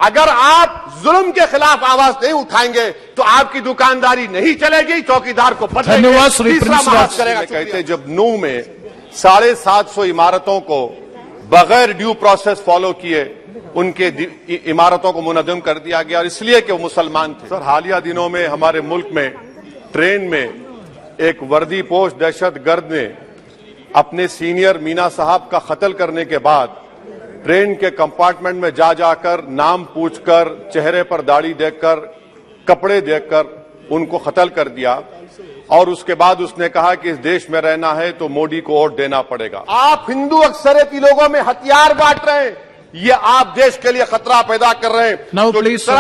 अगर आप जुल्म के खिलाफ आवाज नहीं उठाएंगे तो आपकी दुकानदारी नहीं चलेगी, चौकीदार को धन्यवाद श्री प्रिंस करेगा। कहते जब नूह में 750 इमारतों को बगैर ड्यू प्रोसेस फॉलो किए उनके इमारतों को मुनज़्ज़म कर दिया गया, और इसलिए कि वो मुसलमान थे। सर, हालिया दिनों में हमारे मुल्क में ट्रेन में एक वर्दीपोश दहशतगर्द ने अपने सीनियर मीना साहब का कत्ल करने के बाद ट्रेन के कंपार्टमेंट में जाकर नाम पूछकर, चेहरे पर दाढ़ी देखकर, कपड़े देखकर उनको कत्ल कर दिया, और उसके बाद उसने कहा कि इस देश में रहना है तो मोदी को वोट देना पड़ेगा। आप हिंदू अक्सरियती लोगों में हथियार बांट रहे हैं, ये आप देश के लिए खतरा पैदा कर रहे हैं। Sir,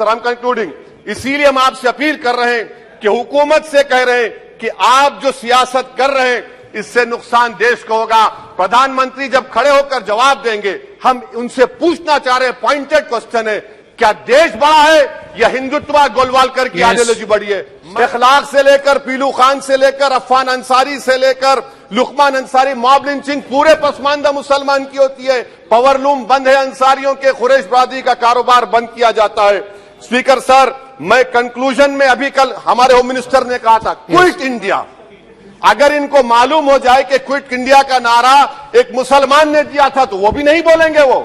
I'm concluding। इसीलिए हम आपसे अपील कर रहे हैं कि हुकूमत से कह रहे हैं कि आप जो सियासत कर रहे हैं इससे नुकसान देश को होगा। प्रधानमंत्री जब खड़े होकर जवाब देंगे, हम उनसे पूछना चाह रहे हैं, पॉइंटेड क्वेश्चन है, क्या देश बड़ा है या हिंदुत्व गोलवालकर की आइडियोलॉजी बड़ी है? इखलाक से लेकर पीलू खान से लेकर अफान अंसारी से लेकर लुकमान अंसारी, मॉब लिंचिंग पूरे पसमानदा मुसलमान की होती है। पावरलूम बंद है अंसारियों के, कुरैश बरादरी का कारोबार बंद किया जाता है। स्पीकर सर, मैं कंक्लूजन में अभी कल हमारे होम मिनिस्टर ने कहा था क्विट इंडिया। अगर इनको मालूम हो जाए कि क्विट इंडिया का नारा एक मुसलमान ने दिया था तो वो भी नहीं बोलेंगे। वो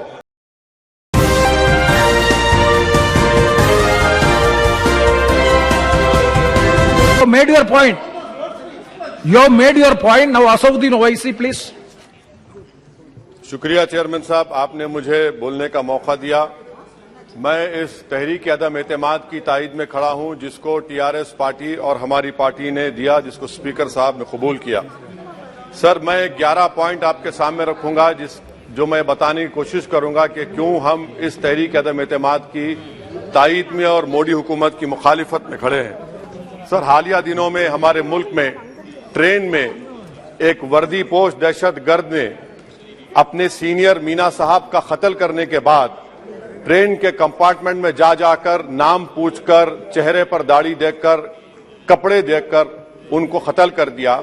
made your point. You have made your point. Now Asauddin Owaisi, please. शुक्रिया चेयरमैन साहब, आपने मुझे बोलने का मौका दिया। मैं इस तहरीक अदम एतमाद की तायद में खड़ा हूं जिसको टीआरएस पार्टी और हमारी पार्टी ने दिया, जिसको स्पीकर साहब ने कबूल किया। सर, मैं 11 पॉइंट आपके सामने रखूंगा जो मैं बताने की कोशिश करूंगा कि क्यों हम इस तहरीक अदम एतमाद की तायद में और मोदी हुकूमत की मुखालिफत में खड़े हैं। सर, हालिया दिनों में हमारे मुल्क में ट्रेन में एक वर्दीपोश दहशतगर्द ने अपने सीनियर मीना साहब का कत्ल करने के बाद ट्रेन के कंपार्टमेंट में जाकर नाम पूछकर, चेहरे पर दाढ़ी देखकर, कपड़े देखकर उनको कत्ल कर दिया,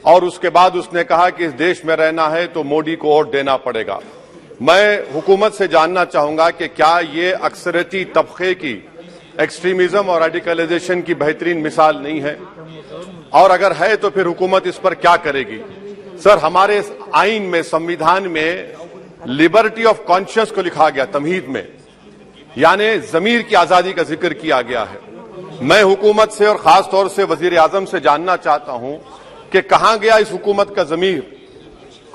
और उसके बाद उसने कहा कि इस देश में रहना है तो मोदी को वोट देना पड़ेगा। मैं हुकूमत से जानना चाहूंगा कि क्या ये अक्सरियती तबके की एक्सट्रीमिज्म और रेडिकलाइजेशन की बेहतरीन मिसाल नहीं है, और अगर है तो फिर हुकूमत इस पर क्या करेगी? सर, हमारे आइन में, संविधान में लिबर्टी ऑफ कॉन्शियस को लिखा गया तमहीद में, यानी जमीर की आजादी का जिक्र किया गया है। मैं हुकूमत से और खास तौर से वजीर आजम से जानना चाहता हूं कि कहां गया इस हुकूमत का जमीर,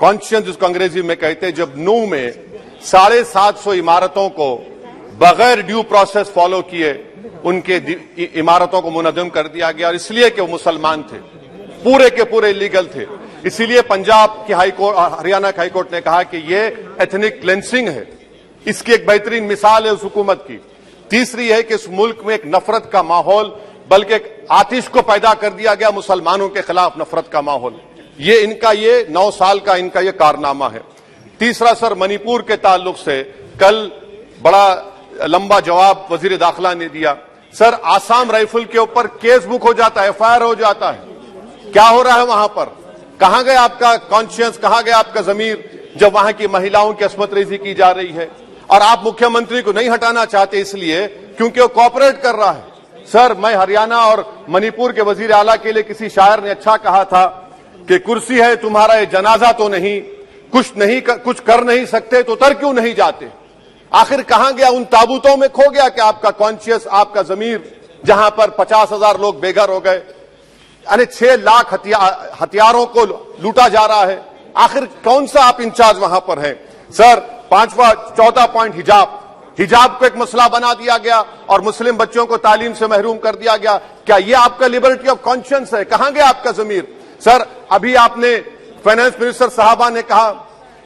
कॉन्शियस जिसको अंग्रेजी में कहते हैं, जब नूह में 750 इमारतों को बगैर ड्यू प्रोसेस फॉलो किए उनके इमारतों को मुनज़्ज़म कर दिया गया, और इसलिए कि वो मुसलमान थे, पूरे के पूरे इलीगल थे। इसीलिए पंजाब की हाईकोर्ट, हरियाणा की हाईकोर्ट ने कहा कि ये एथनिक क्लेंसिंग है। इसकी एक बेहतरीन मिसाल है उस हुकूमत की। तीसरी है कि इस मुल्क में एक नफरत का माहौल, बल्कि एक आतिश को पैदा कर दिया गया, मुसलमानों के खिलाफ नफरत का माहौल। ये 9 साल का इनका ये कारनामा है। तीसरा सर, मणिपुर के ताल्लुक से कल बड़ा लंबा जवाब वजीर दाखिला ने दिया। सर, आसाम राइफल के ऊपर केस बुक हो जाता है, एफआईआर हो जाता है। क्या हो रहा है वहां पर? कहां गया आपका कॉन्शियस, कहां गया आपका जमीर जब वहां की महिलाओं की अस्मत रेजी की जा रही है? और आप मुख्यमंत्री को नहीं हटाना चाहते इसलिए क्योंकि वो कोऑपरेट कर रहा है। सर, मैं हरियाणा और मणिपुर के वजीर आला के लिए किसी शायर ने अच्छा कहा था कि कुर्सी है तुम्हारा ये जनाजा तो नहीं, कुछ कर नहीं सकते तो उतर क्यों नहीं जाते? आखिर कहां गया? उन ताबूतों में खो गया कि आपका कॉन्शियस, आपका जमीर, जहां पर 50,000 लोग बेघर हो गए, यानी 6 लाख हथियारों को लूटा जा रहा है। आखिर कौन सा आप इंचार्ज वहां पर हैं? सर, 14 पॉइंट, हिजाब को एक मसला बना दिया गया और मुस्लिम बच्चों को तालीम से महरूम कर दिया गया। क्या ये आपका लिबर्टी ऑफ कॉन्शियंस है? कहां गया आपका जमीर? सर, अभी आपने फाइनेंस मिनिस्टर साहबा ने कहा,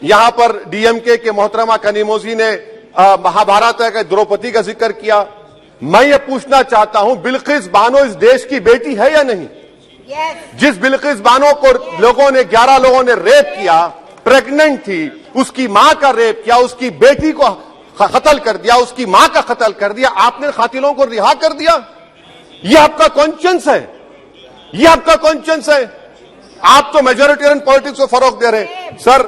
यहां पर डीएमके के मोहतरमा कनीमोजी ने महाभारत है द्रौपदी का जिक्र किया। मैं ये पूछना चाहता हूं, बिल्किस बानो इस देश की बेटी है या नहीं? जिस बिल्किस बानो को लोगों ने 11 लोगों ने रेप किया, प्रेग्नेंट थी, उसकी मां का रेप किया, उसकी बेटी को कत्ल कर दिया, उसकी मां का कत्ल कर दिया, आपने कातिलों को रिहा कर दिया। ये आपका कॉन्शियंस है? ये आपका कॉन्शियंस है? आप तो मेजोरिटेरियन पॉलिटिक्स को फरोग दे रहे हैं। सर,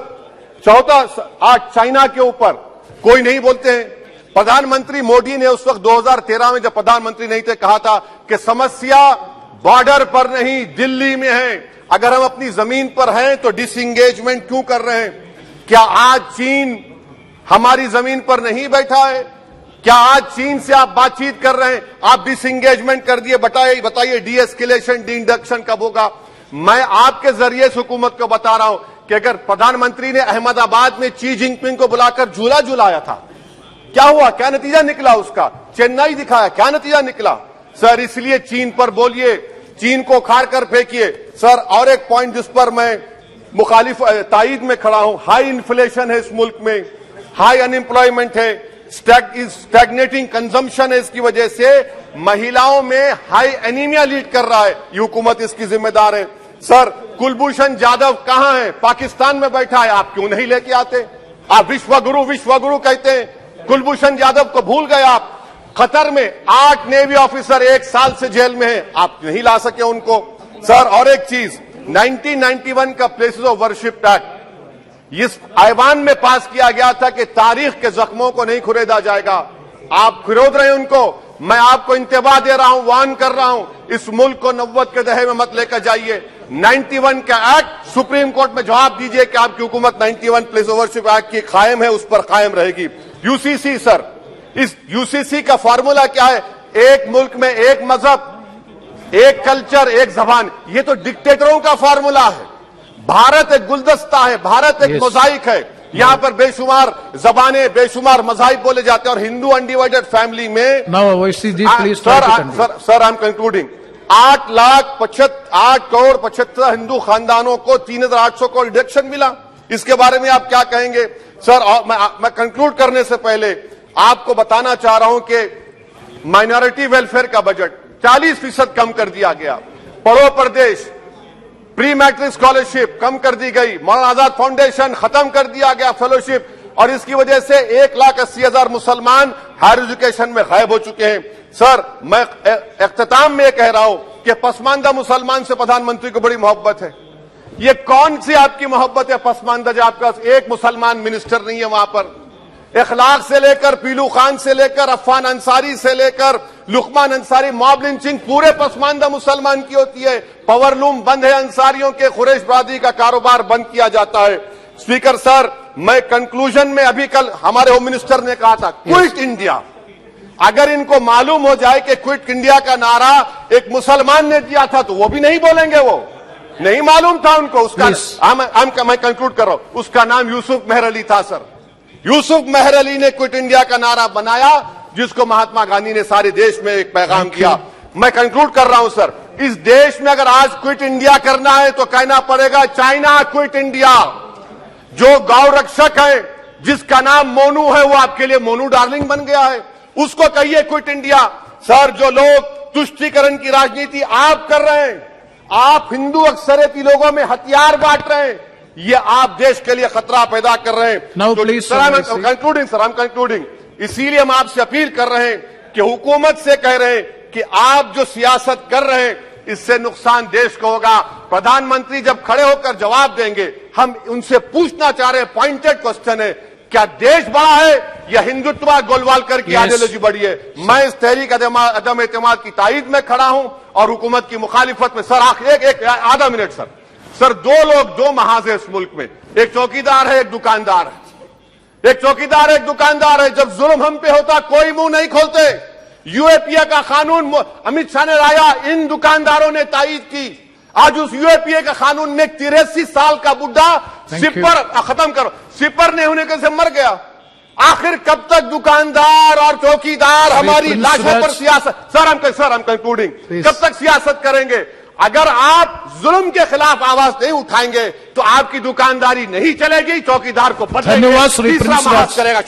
चौथा, आज चाइना के ऊपर कोई नहीं बोलते हैं, प्रधानमंत्री मोदी ने उस वक्त 2013 में जब प्रधानमंत्री नहीं थे कहा था कि समस्या बॉर्डर पर नहीं दिल्ली में है। अगर हम अपनी जमीन पर हैं तो डिसएंगेजमेंट क्यों कर रहे हैं? क्या आज चीन हमारी जमीन पर नहीं बैठा है? क्या आज चीन से आप बातचीत कर रहे हैं? आप डिसएंगेजमेंट कर दिए। बताइए डी एस्केलेशन, डी इंडक्शन कब होगा? मैं आपके जरिए से हुकूमत को बता रहा हूं कि अगर प्रधानमंत्री ने अहमदाबाद में शी जिनपिंग को बुलाकर झूला झुलाया था, क्या हुआ? क्या नतीजा निकला उसका? चेन्नई दिखाया, क्या नतीजा निकला? सर इसलिए चीन पर बोलिए, चीन को उखाड़ कर फेंकिए। सर और एक पॉइंट जिस पर मैं मुखालिफ ताईद में खड़ा हूं, हाई इन्फ्लेशन है इस मुल्क में, हाई अनएम्प्लॉयमेंट है, स्टैग्नेटिंग कंजम्पशन है। इसकी वजह से महिलाओं में हाई एनीमिया लीड कर रहा है। ये हुकूमत इसकी जिम्मेदार है। सर कुलभूषण जाधव कहां है? पाकिस्तान में बैठा है। आप क्यों नहीं लेके आते? आप विश्वगुरु कहते हैं, कुलभूषण जाधव को भूल गए आप। कतर में 8 नेवी ऑफिसर 1 साल से जेल में हैं, आप नहीं ला सके उनको। सर और एक चीज, 1991 का प्लेसेस ऑफ वर्शिप एक्ट इस ऐवान में पास किया गया था कि तारीख के जख्मों को नहीं खुरेदा जाएगा। आप खुरोद रहे हैं उनको। मैं आपको इंतबाह दे रहा हूं, वार्न कर रहा हूं, इस मुल्क को 90 के दहे में मत लेकर जाइए। 91 का एक्ट सुप्रीम कोर्ट में जवाब दीजिए कि आपकी हुकूमत 91 प्लेस ऑफ वर्शिप एक्ट की कायम है, उस पर कायम रहेगी। यूसीसी सर, इस यूसीसी का फॉर्मूला क्या है? एक मुल्क में एक मजहब, एक कल्चर, एक जबान। ये तो डिक्टेटरों का फॉर्मूला है। भारत एक गुलदस्ता है, भारत एक मोजाइक है। यहां पर बेशुमार जबानें, बेशुमार मज़ाहिब बोले जाते हैं और हिंदू अनडिवाइडेड फैमिली में sir I am concluding 8 crore 75 Hindu खानदानों को 3,800 करोड़ डिडक्शन मिला। इसके बारे में आप क्या कहेंगे? सर मैं कंक्लूड करने से पहले आपको बताना चाह रहा हूं कि माइनॉरिटी वेलफेयर का बजट 40% कम कर दिया गया। पढ़ो प्रदेश, प्री मैट्रिक स्कॉलरशिप कम कर दी गई, मौलाना आजाद फाउंडेशन खत्म कर दिया गया फेलोशिप, और इसकी वजह से 1,80,000 मुसलमान हायर एजुकेशन में गायब हो चुके हैं। सर मैं इख्तिताम में कह रहा हूं कि पसमानदा मुसलमान से प्रधानमंत्री को बड़ी मोहब्बत है। ये कौन सी आपकी मोहब्बत है पसमानदा, जो आपका एक मुसलमान मिनिस्टर नहीं है वहां पर? इखलाक से लेकर पीलू खान से लेकर अफान अंसारी से लेकर लुकमान अंसारी, मॉब लिंचिंग पूरे पसमानदा मुसलमान की होती है। पावरलूम बंद है अंसारियों के, कुरैश बरादरी का कारोबार बंद किया जाता है। स्पीकर सर मैं कंक्लूजन में, अभी कल हमारे होम मिनिस्टर ने कहा था क्विट इंडिया। अगर इनको मालूम हो जाए कि क्विट इंडिया का नारा एक मुसलमान ने दिया था तो वो भी नहीं बोलेंगे। वो नहीं मालूम था उनको। उसका मैं कंक्लूड कर रहा हूं, उसका नाम यूसुफ मेहर अली था। सर यूसुफ मेहर अली ने क्विट इंडिया का नारा बनाया, जिसको महात्मा गांधी ने सारे देश में एक पैगाम किया। मैं कंक्लूड कर रहा हूं सर, इस देश में अगर आज क्विट इंडिया करना है तो कहना पड़ेगा चाइना क्विट इंडिया। जो गौ रक्षक है जिसका नाम मोनू है, वो आपके लिए मोनू डार्लिंग बन गया है, उसको कहिए क्विट इंडिया। सर जो लोग तुष्टीकरण की राजनीति आप कर रहे हैं, आप हिंदू अक्सरियती लोगों में हथियार बांट रहे हैं, ये आप देश के लिए खतरा पैदा कर रहे हैं। Sir I am concluding. इसीलिए हम आपसे अपील कर रहे हैं कि हुकूमत से कह रहे हैं कि आप जो सियासत कर रहे हैं इससे नुकसान देश को होगा। प्रधानमंत्री जब खड़े होकर जवाब देंगे, हम उनसे पूछना चाह रहे हैं, पॉइंटेड क्वेश्चन है, क्या देश बड़ा है या हिंदुत्व गोलवालकर की आइडियोलॉजी बड़ी है? मैं इस तहरीक अदम एतमाद की ताईद में खड़ा हूं और हुकूमत की मुखालिफत में। सर एक आधा मिनट सर दो लोग, दो महाज है इस मुल्क में, एक चौकीदार है, एक दुकानदार है। एक चौकीदार है, एक दुकानदार है। जब जुल्म हम पे होता कोई मुंह नहीं खोलते। यूएपीए का कानून अमित शाह ने लाया, इन दुकानदारों ने तायीद की। आज उस यूएपीए का कानून में 83 साल का बुढ़ा सिपर खत्म करो, सिपर नहीं होने से मर गया। आखिर कब तक दुकानदार और चौकीदार हमारी लाशों पर सियासत? सर हम कंक्लूडिंग, कब तक सियासत करेंगे? अगर आप जुल्म के खिलाफ आवाज नहीं उठाएंगे तो आपकी दुकानदारी नहीं चलेगी, चौकीदार को धन्यवाद श्री प्रिंस राज। करेगा।